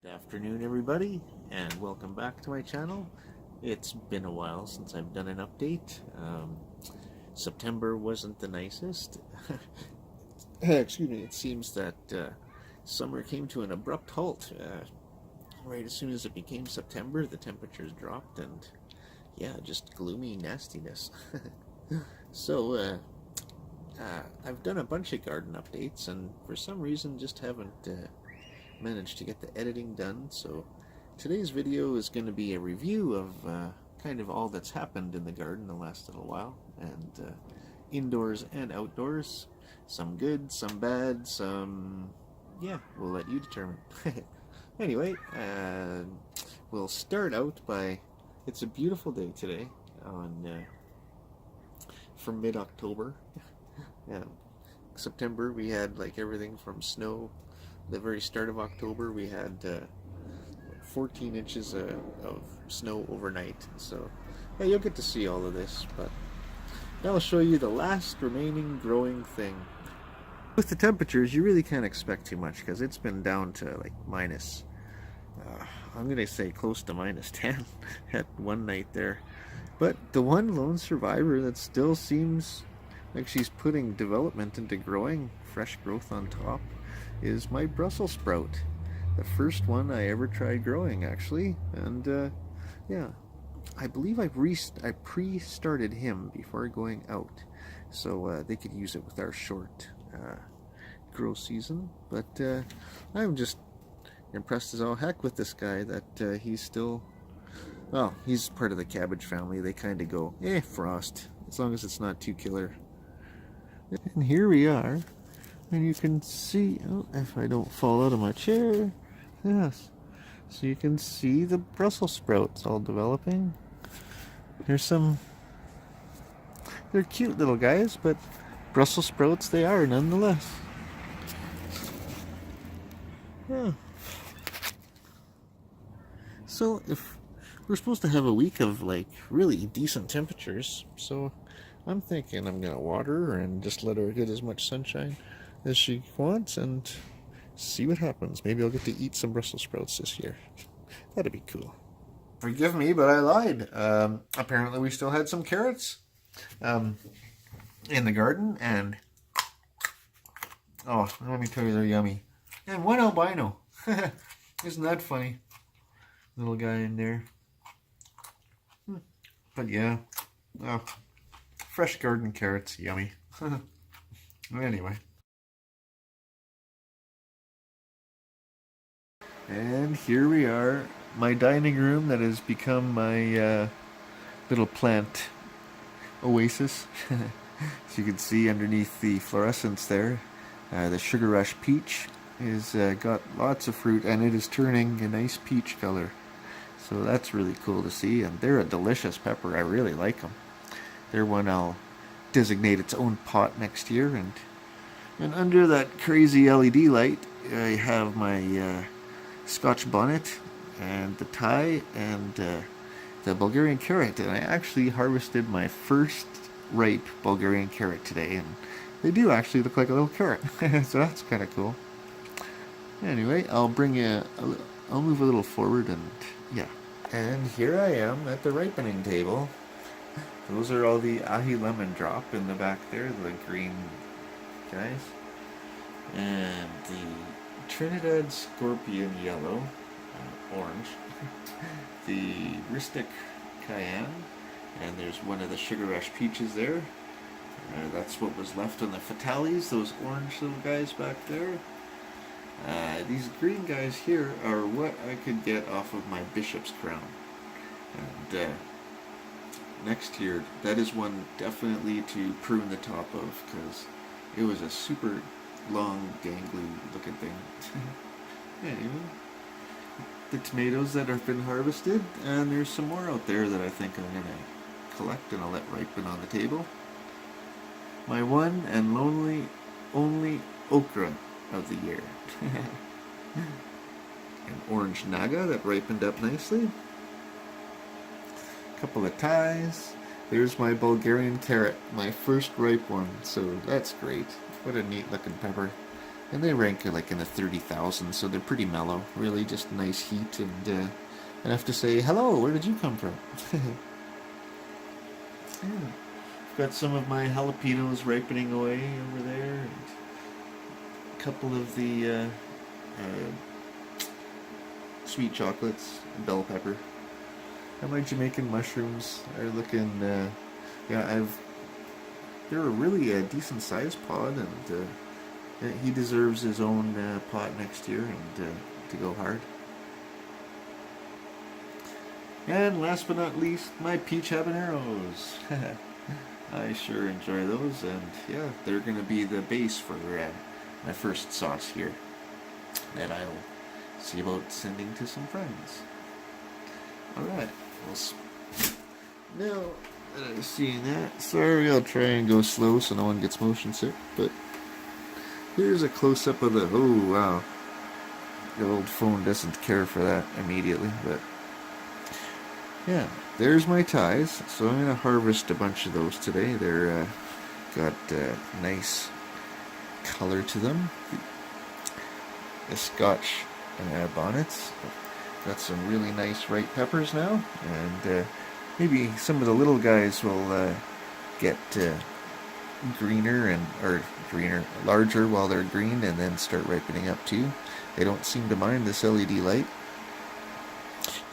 Good afternoon, everybody, and welcome back to my channel. It's been a while since I've done an update. September wasn't the nicest. Excuse me, it seems that summer came to an abrupt halt. Right as soon as it became September, the temperatures dropped, and yeah, just gloomy nastiness. So, I've done a bunch of garden updates, and for some reason just haven't managed to get the editing done. So today's video is going to be a review of kind of all that's happened in the garden the last little while, and indoors and outdoors. Some good, some bad, some, yeah, we'll let you determine. Anyway, we'll start out by, it's a beautiful day today on from mid-October. September we had like everything from snow. The very start of October we had 14 inches of snow overnight, so yeah, you'll get to see all of this, but now I'll show you the last remaining growing thing. With the temperatures, you really can't expect too much because it's been down to like minus, I'm gonna say close to minus 10 at one night there, but the one lone survivor that still seems like she's putting development into growing, fresh growth on top, is my Brussels sprout. The first one I ever tried growing, actually, and yeah, I believe I pre-started him before going out, so they could use it with our short grow season. But I'm just impressed as all heck with this guy that he's still, well, he's part of the cabbage family. They kind of go, frost, as long as it's not too killer. And here we are. And you can see, oh, if I don't fall out of my chair, yes. So you can see the Brussels sprouts all developing. There's some, they're cute little guys, but Brussels sprouts they are nonetheless. Yeah. So if we're supposed to have a week of like really decent temperatures, so I'm thinking I'm gonna water her and just let her get as much sunshine as she wants and see what happens. Maybe I'll get to eat some Brussels sprouts this year. That'd be cool. Forgive me, but I lied. Apparently we still had some carrots in the garden, and oh, let me tell you, they're yummy. And one albino. Isn't that funny? Little guy in there. But yeah, oh, fresh garden carrots, yummy. Anyway. And here we are, my dining room that has become my little plant oasis. As you can see underneath the fluorescence there, the Sugar Rush peach is got lots of fruit, and it is turning a nice peach color. So that's really cool to see, and they're a delicious pepper. I really like them. They're one I'll designate its own pot next year. And under that crazy LED light, I have my Scotch bonnet and the Thai and the Bulgarian carrot, and I actually harvested my first ripe Bulgarian carrot today, and they do actually look like a little carrot. So that's kind of cool. Anyway, I'll move a little forward, and yeah. And here I am at the ripening table. Those are all the ahi lemon drop in the back there, the green guys, and the Trinidad Scorpion Yellow, orange, the Ristic Cayenne, and there's one of the Sugar Rush Peaches there. That's what was left on the Fatales, those orange little guys back there. These green guys here are what I could get off of my Bishop's Crown. And next year, that is one definitely to prune the top of, because it was a super long, gangly looking thing. Anyway, the tomatoes that have been harvested, and there's some more out there that I think I'm going to collect and I'll let ripen on the table. My one and only okra of the year. An orange naga that ripened up nicely. A couple of Thais. There's my Bulgarian carrot, my first ripe one, so that's great. What a neat looking pepper. And they rank like in the 30,000, so they're pretty mellow. Really just nice heat, and I have to say, hello, where did you come from? Yeah. I've got some of my jalapenos ripening away over there, and a couple of the sweet chocolates and bell pepper. And my Jamaican mushrooms are looking, they're a really decent sized pod, and he deserves his own pot next year, and to go hard. And last but not least, my peach habaneros. I sure enjoy those, and yeah, they're going to be the base for my first sauce here that I'll see about sending to some friends. Alright, now that I've seen that, sorry, I'll try and go slow so no one gets motion sick, but here's a close-up of the, oh wow, the old phone doesn't care for that immediately, but yeah, there's my ties. So I'm going to harvest a bunch of those today. They're got nice color to them. The Scotch bonnets. Got some really nice ripe peppers now, and maybe some of the little guys will get larger while they're green, and then start ripening up too. They don't seem to mind this LED light.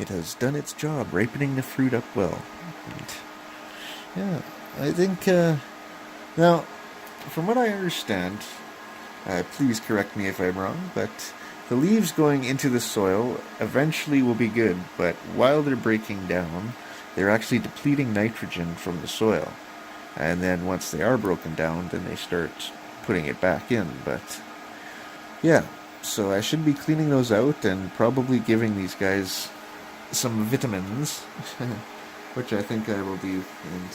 It has done its job, ripening the fruit up well. And yeah, I think, now, from what I understand, please correct me if I'm wrong, but the leaves going into the soil eventually will be good, but while they're breaking down, they're actually depleting nitrogen from the soil. And then once they are broken down, then they start putting it back in. But yeah, so I should be cleaning those out and probably giving these guys some vitamins, which I think I will do. And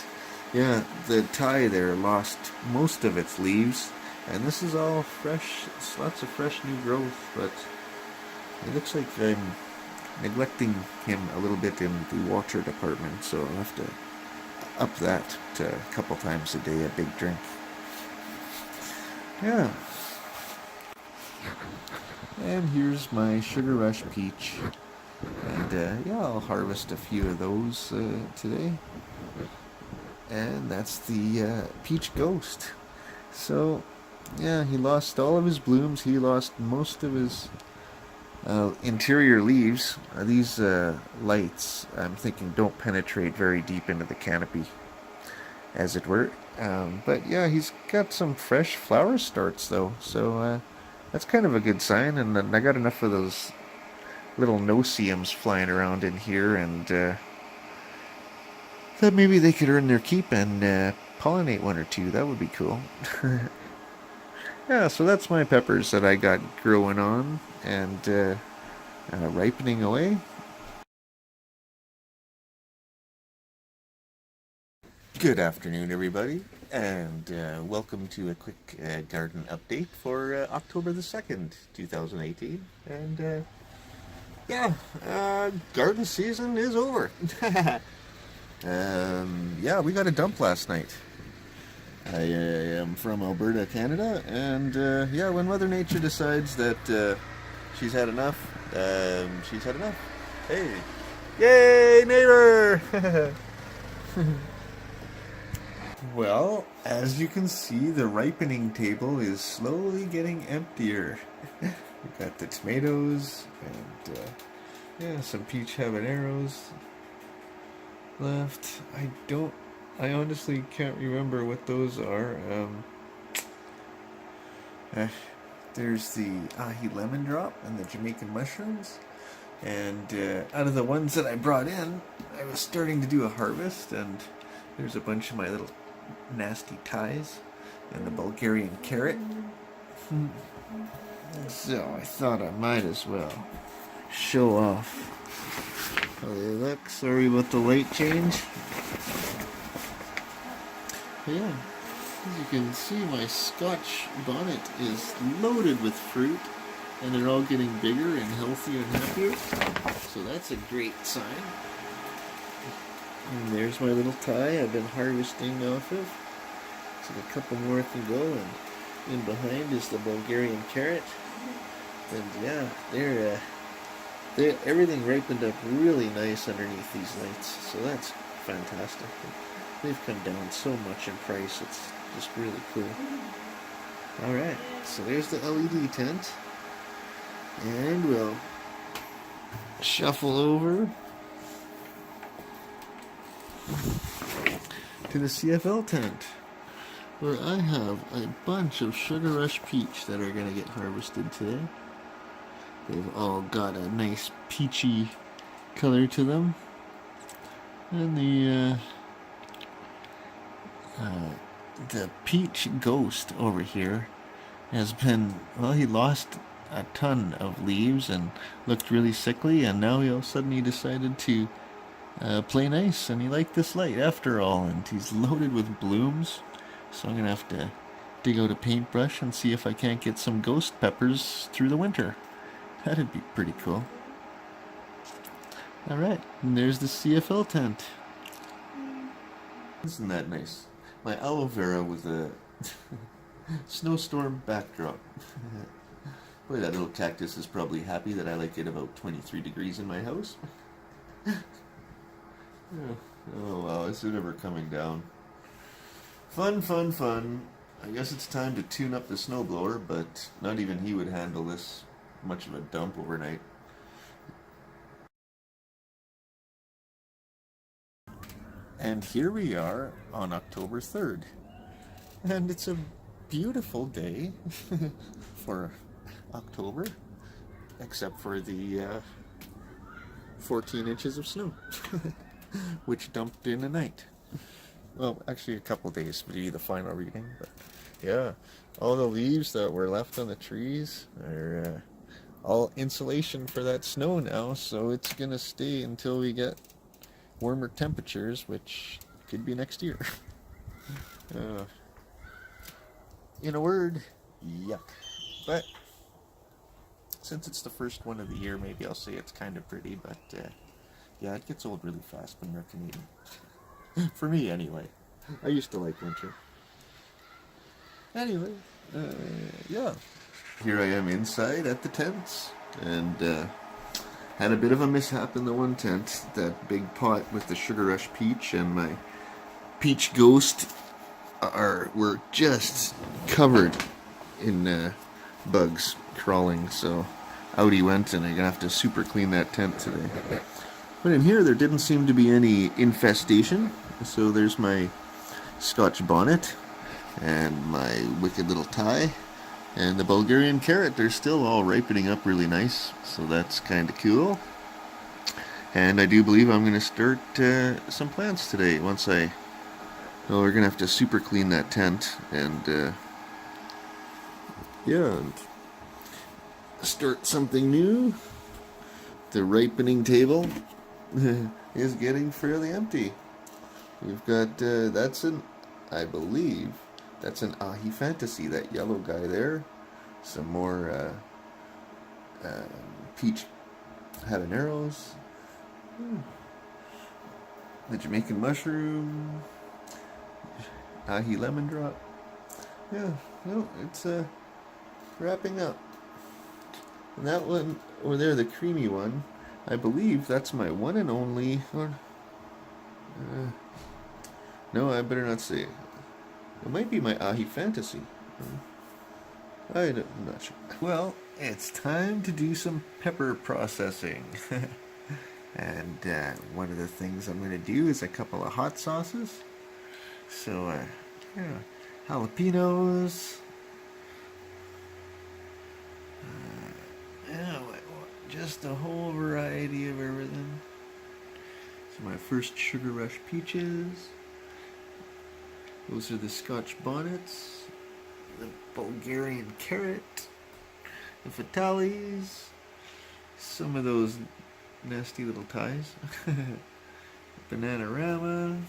yeah, the Thai there lost most of its leaves, and this is all fresh. It's lots of fresh new growth, but it looks like I'm neglecting him a little bit in the water department, so I'll have to up that to a couple times a day, a big drink. Yeah. And here's my Sugar Rush peach. And yeah, I'll harvest a few of those today. And that's the peach ghost. So yeah, he lost all of his blooms. He lost most of his interior leaves. These lights, I'm thinking, don't penetrate very deep into the canopy, as it were. But yeah, he's got some fresh flower starts though, so that's kind of a good sign. And then I got enough of those little no-see-ums flying around in here, and thought maybe they could earn their keep and pollinate one or two. That would be cool. Yeah, so that's my peppers that I got growing on and ripening away. Good afternoon, everybody, and welcome to a quick garden update for October the 2nd, 2018. And yeah, garden season is over. Yeah, we got a dump last night. I am from Alberta, Canada, and yeah, when Mother Nature decides that she's had enough, she's had enough. Hey, yay, neighbor! Well, as you can see, the ripening table is slowly getting emptier. We've got the tomatoes and yeah, some peach habaneros left. I honestly can't remember what those are. There's the ahi lemon drop and the Jamaican mushrooms. And out of the ones that I brought in, I was starting to do a harvest, and there's a bunch of my little nasty ties and the Bulgarian carrot. So I thought I might as well show off how they look. Sorry about the light change. But yeah, as you can see, my Scotch bonnet is loaded with fruit, and they're all getting bigger and healthier and happier. So that's a great sign. And there's my little tie I've been harvesting off of. So a couple more to go, and And behind is the Bulgarian carrot. And yeah, they're everything ripened up really nice underneath these lights. So that's fantastic. They've come down so much in price. It's just really cool. All right, so there's the LED tent, and we'll shuffle over to the CFL tent, where I have a bunch of Sugar Rush peach that are going to get harvested today. They've all got a nice peachy color to them. And the peach ghost over here has been, well, he lost a ton of leaves and looked really sickly, and now he all of a sudden he decided to play nice, and he liked this light after all, and he's loaded with blooms. So I'm gonna have to dig out a paintbrush and see if I can't get some ghost peppers through the winter. That'd be pretty cool. Alright, and there's the CFL tent. Isn't that nice? My aloe vera with a snowstorm backdrop. Boy, that little cactus is probably happy that I like it about 23 degrees in my house. Oh wow, is it ever coming down? Fun, fun, fun. I guess it's time to tune up the snowblower, but not even he would handle this much of a dump overnight. And here we are on October 3rd. And it's a beautiful day for October, except for the 14 inches of snow, which dumped in a night. Well, actually a couple days to be the final reading, but yeah, all the leaves that were left on the trees are all insulation for that snow now, so it's gonna stay until we get warmer temperatures, which could be next year. In a word, yuck. But since it's the first one of the year, maybe I'll say it's kind of pretty, but yeah, it gets old really fast when you're Canadian. For me, anyway. I used to like winter. Anyway, yeah. Here I am inside at the tents, and had a bit of a mishap in the one tent. That big pot with the Sugar Rush peach and my peach ghost were just covered in bugs crawling, so out he went, and I'm gonna have to super clean that tent today. But in here there didn't seem to be any infestation, so there's my Scotch bonnet and my wicked little tie. And the Bulgarian carrot, they're still all ripening up really nice, so that's kind of cool. And I do believe I'm going to start some plants today once we're going to have to super clean that tent and, yeah, and start something new. The ripening table is getting fairly empty. We've got, I believe, that's an Ahi Fantasy, that yellow guy there. Some more peach habaneros. The Jamaican mushroom. Ahi lemon drop. Yeah, no, it's wrapping up. And that one over there, the creamy one, I believe that's my one and only. No, I better not say it. It might be my Ahi Fantasy. I'm not sure. Well, it's time to do some pepper processing. And one of the things I'm going to do is a couple of hot sauces. So, yeah, jalapenos. Yeah, just a whole variety of everything. So my first Sugar Rush peaches. Those are the Scotch bonnets, the Bulgarian carrot, the Vitalis, some of those nasty little ties, Bananarama,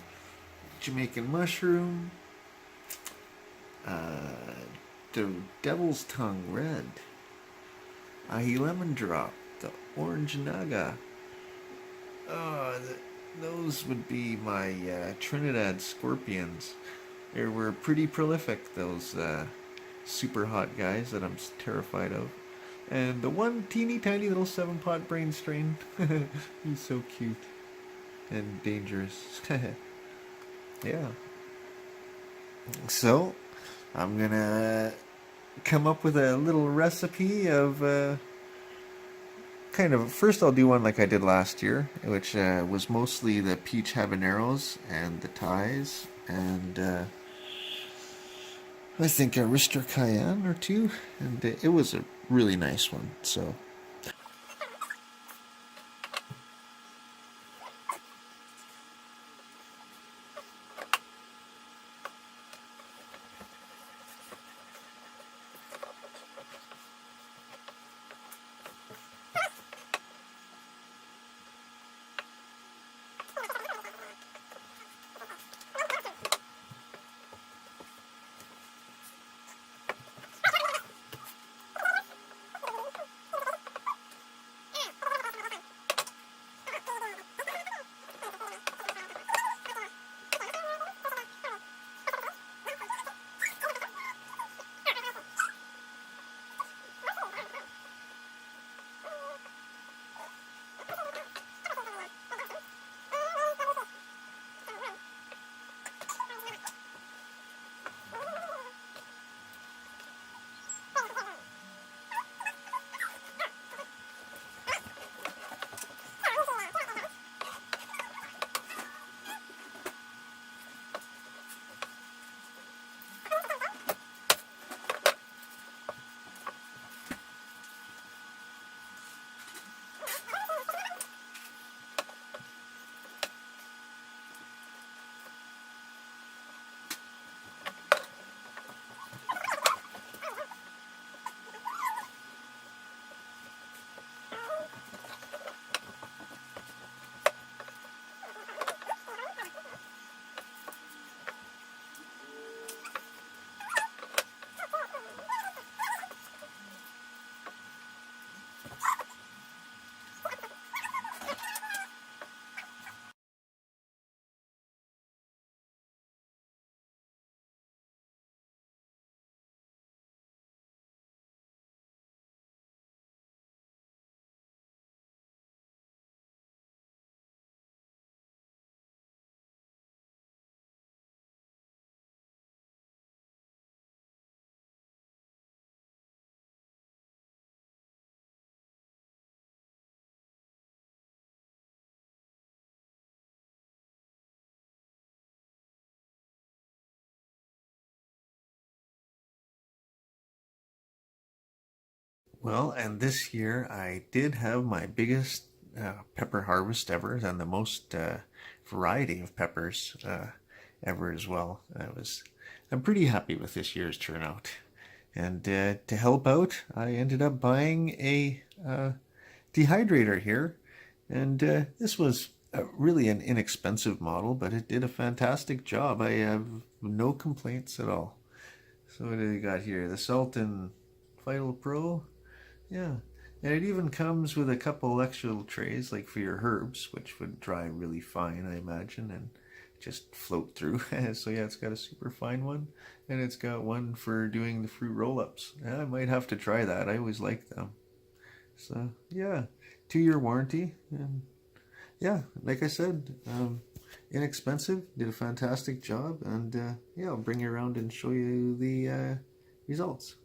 Jamaican mushroom, the Devil's Tongue red, Ahi lemon drop, the orange naga. Those would be my Trinidad scorpions. They were pretty prolific, those super hot guys that I'm terrified of. And the one teeny tiny little 7-pot brain strain. He's so cute and dangerous. Yeah. So, I'm gonna come up with a little recipe of kind of. First, I'll do one like I did last year, which was mostly the peach habaneros and the Thais, and I think a Rister Cayenne or two, and it was a really nice one. So. Well, and this year I did have my biggest pepper harvest ever, and the most variety of peppers ever as well. I'm pretty happy with this year's turnout. And to help out, I ended up buying a dehydrator here, and this was really an inexpensive model, but it did a fantastic job. I have no complaints at all. So what do we got here? The Sultan Vital Pro. Yeah. And it even comes with a couple extra little trays, like for your herbs, which would dry really fine, I imagine, and just float through. So yeah, it's got a super fine one, and it's got one for doing the fruit roll-ups. Yeah, I might have to try that. I always like them. So yeah, 2-year warranty, and yeah, like I said, inexpensive, did a fantastic job, and yeah, I'll bring you around and show you the results.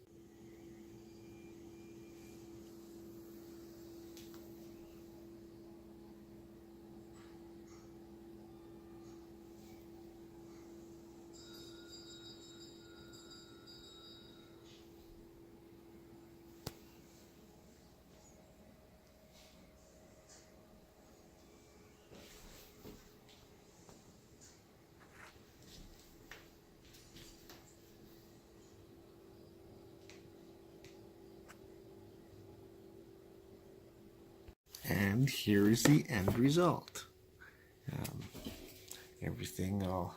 And here is the end result. Um, Everything all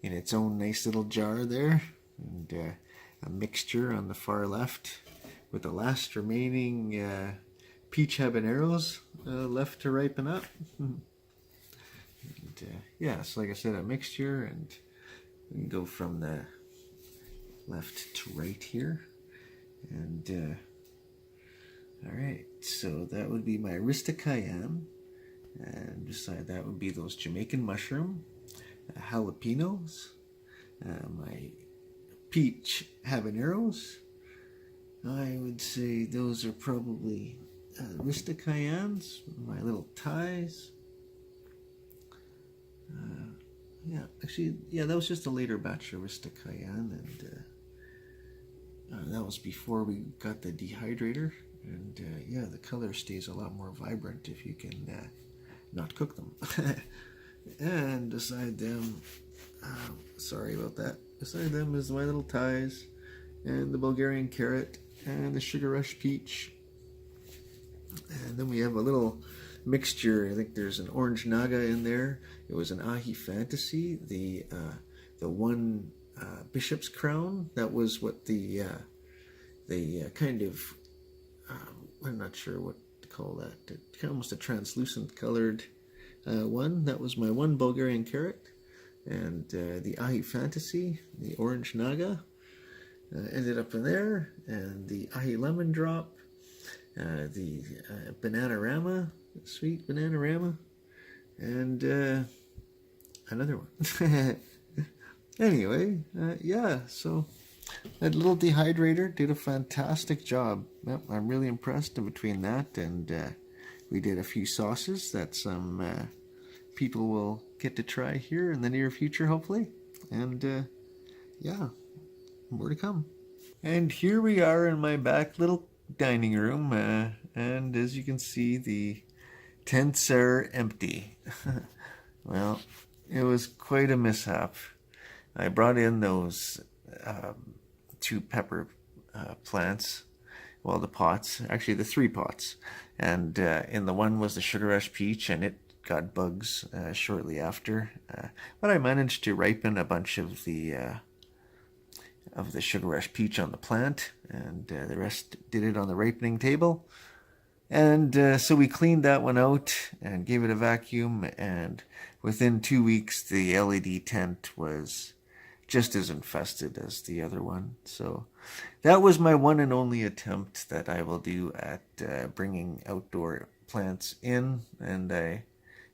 in its own nice little jar there, and a mixture on the far left with the last remaining peach habaneros left to ripen up. And, yeah, so like I said, a mixture, and we can go from the left to right here. And alright, so that would be my Arista Cayenne. And beside that would be those Jamaican mushroom, jalapenos, my peach habaneros. I would say those are probably Arista Cayennes, my little Thais. Yeah, actually, yeah, that was just a later batch of Arista Cayenne, and that was before we got the dehydrator. And yeah, the color stays a lot more vibrant if you can not cook them. And beside them, sorry about that, beside them is my little Thais, and the Bulgarian carrot, and the Sugar Rush peach. And then we have a little mixture. I think there's an orange naga in there. It was an ahi fantasy. The one bishop's crown. That was what the kind of I'm not sure what to call that. Almost a translucent colored one. That was my one Bulgarian carrot, and the ahi fantasy, the orange naga, ended up in there, and the ahi lemon drop. The Bananarama, sweet Bananarama, and another one. Anyway, yeah, so that little dehydrator did a fantastic job. Yep, I'm really impressed. And between that and we did a few sauces that some people will get to try here in the near future, hopefully. And yeah, more to come. And here we are in my back little dining room, and as you can see, the tents are empty. Well, it was quite a mishap. I brought in those 2 pepper plants, well, the pots, actually the 3 pots, and in the one was the Sugar Rush peach, and it got bugs shortly after, but I managed to ripen a bunch of the Sugar Rush peach on the plant, and the rest did it on the ripening table. And so we cleaned that one out and gave it a vacuum, and within 2 weeks the LED tent was just as infested as the other one. So that was my one and only attempt that I will do at bringing outdoor plants in, and I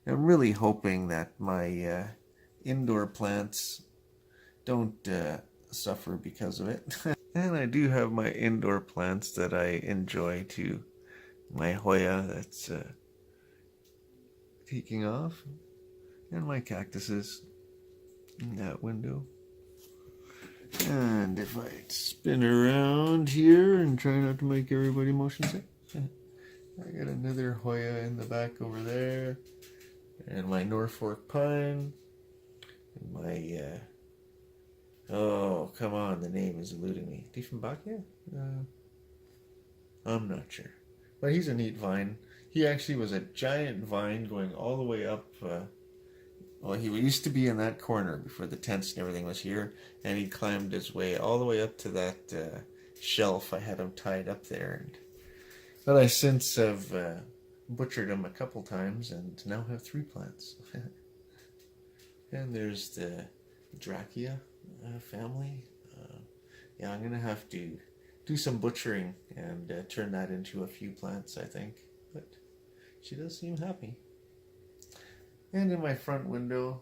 am really hoping that my indoor plants don't suffer because of it. And I do have my indoor plants that I enjoy too. My Hoya that's taking off, and my cactuses in that window. And if I spin around here and try not to make everybody motion sick, I got another Hoya in the back over there, and my Norfolk pine, and my oh, come on, the name is eluding me. Diefenbachia? I'm not sure. But he's a neat vine. He actually was a giant vine going all the way up. Well, he used to be in that corner before the tents and everything was here, and he climbed his way all the way up to that shelf. I had him tied up there. But I since have butchered him a couple times and now have 3 plants. And there's the Drachia family. Yeah, I'm gonna have to do some butchering and turn that into a few plants, I think. But she does seem happy. And in my front window,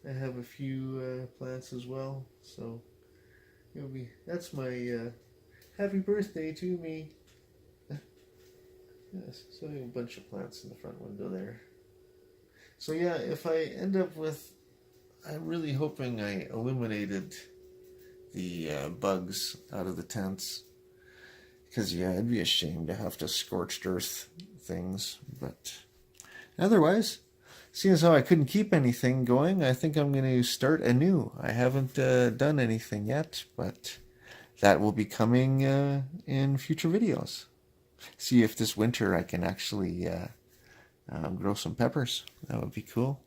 I have a few plants as well. So that's my happy birthday to me. Yes, so I have a bunch of plants in the front window there. So yeah, if I end up with, I'm really hoping I eliminated the bugs out of the tents, because yeah, it'd be a shame to have to scorched earth things. But otherwise, seeing as how I couldn't keep anything going, I think I'm going to start anew. I haven't done anything yet, but that will be coming in future videos. See if this winter I can actually grow some peppers. That would be cool.